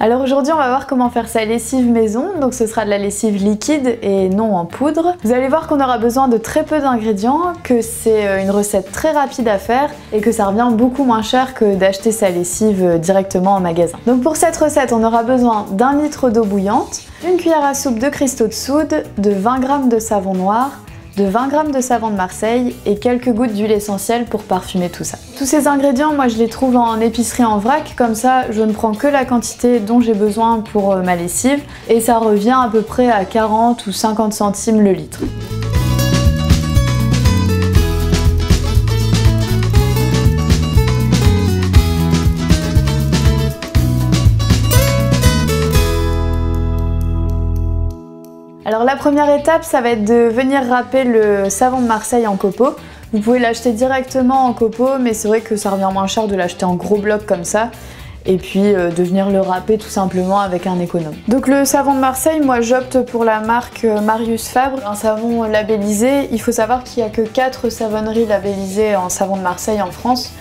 Alors aujourd'hui on va voir comment faire sa lessive maison, donc ce sera de la lessive liquide et non en poudre. Vous allez voir qu'on aura besoin de très peu d'ingrédients, que c'est une recette très rapide à faire et que ça revient beaucoup moins cher que d'acheter sa lessive directement en magasin. Donc pour cette recette on aura besoin d'1 litre d'eau bouillante, d'une cuillère à soupe de cristaux de soude, de 20 g de savon noir, de 20 g de savon de Marseille et quelques gouttes d'huile essentielle pour parfumer tout ça. Tous ces ingrédients, moi je les trouve en épicerie en vrac, comme ça je ne prends que la quantité dont j'ai besoin pour ma lessive et ça revient à peu près à 40 ou 50 centimes le litre. Alors la première étape, ça va être de venir râper le savon de Marseille en copeaux. Vous pouvez l'acheter directement en copeaux, mais c'est vrai que ça revient moins cher de l'acheter en gros bloc comme ça. Et puis de venir le râper tout simplement avec un économe. Donc le savon de Marseille, moi j'opte pour la marque Marius Fabre, un savon labellisé. Il faut savoir qu'il n'y a que 4 savonneries labellisées en savon de Marseille en France.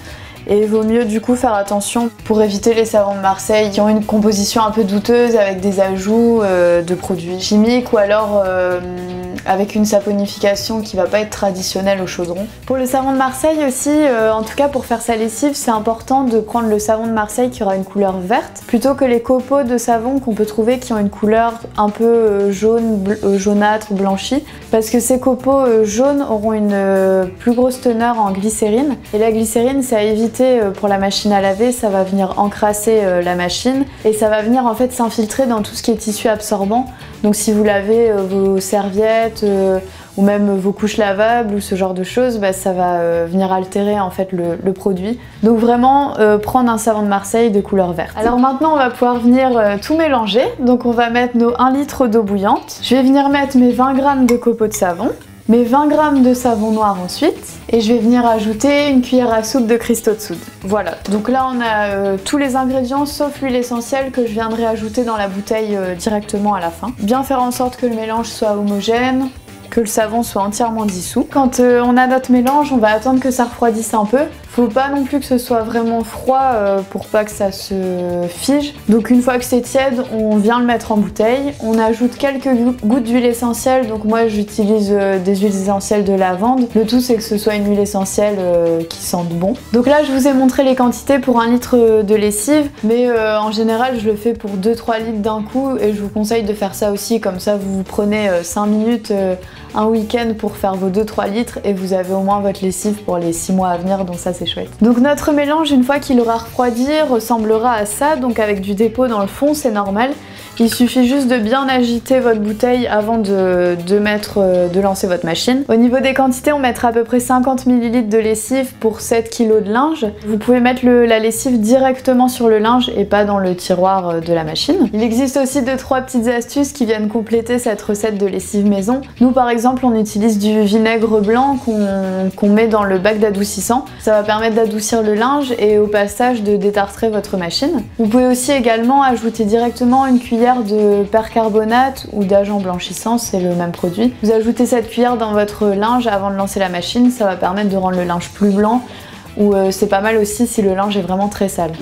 Et il vaut mieux du coup faire attention pour éviter les savons de Marseille qui ont une composition un peu douteuse avec des ajouts de produits chimiques ou alors avec une saponification qui va pas être traditionnelle au chaudron. Pour le savon de Marseille aussi, en tout cas pour faire sa lessive, c'est important de prendre le savon de Marseille qui aura une couleur verte plutôt que les copeaux de savon qu'on peut trouver qui ont une couleur un peu jaunâtre, blanchie, parce que ces copeaux jaunes auront une plus grosse teneur en glycérine et la glycérine c'est à éviter pour la machine à laver, ça va venir encrasser la machine et ça va venir en fait s'infiltrer dans tout ce qui est tissu absorbant. Donc si vous lavez vos serviettes ou même vos couches lavables ou ce genre de choses, bah, ça va venir altérer en fait le produit. Donc vraiment prendre un savon de Marseille de couleur verte. Alors maintenant on va pouvoir venir tout mélanger. Donc on va mettre nos 1 litre d'eau bouillante. Je vais venir mettre mes 20 g de copeaux de savon, mes 20 g de savon noir ensuite, et je vais venir ajouter une cuillère à soupe de cristaux de soude. Voilà, donc là on a tous les ingrédients sauf l'huile essentielle que je viendrai ajouter dans la bouteille directement à la fin. Bien faire en sorte que le mélange soit homogène, que le savon soit entièrement dissous. Quand on a notre mélange, on va attendre que ça refroidisse un peu. Faut pas non plus que ce soit vraiment froid pour pas que ça se fige. Donc une fois que c'est tiède, on vient le mettre en bouteille. On ajoute quelques gouttes d'huile essentielle. Donc moi j'utilise des huiles essentielles de lavande. Le tout c'est que ce soit une huile essentielle qui sente bon. Donc là je vous ai montré les quantités pour 1 litre de lessive. Mais en général je le fais pour 2-3 litres d'un coup. Et je vous conseille de faire ça aussi. Comme ça vous prenez 5 minutes un week-end pour faire vos 2-3 litres. Et vous avez au moins votre lessive pour les 6 mois à venir. Donc ça c'est chouette. Donc notre mélange, une fois qu'il aura refroidi, ressemblera à ça, donc avec du dépôt dans le fond, c'est normal. Il suffit juste de bien agiter votre bouteille avant de lancer votre machine. Au niveau des quantités, on mettra à peu près 50 ml de lessive pour 7 kg de linge. Vous pouvez mettre la lessive directement sur le linge et pas dans le tiroir de la machine. Il existe aussi 2-3 petites astuces qui viennent compléter cette recette de lessive maison. Nous par exemple, on utilise du vinaigre blanc qu'on met dans le bac d'adoucissant. Ça va permettre d'adoucir le linge et au passage de détartrer votre machine. Vous pouvez aussi également ajouter directement une cuillère de percarbonate ou d'agent blanchissant, c'est le même produit. Vous ajoutez cette cuillère dans votre linge avant de lancer la machine, ça va permettre de rendre le linge plus blanc ou c'est pas mal aussi si le linge est vraiment très sale.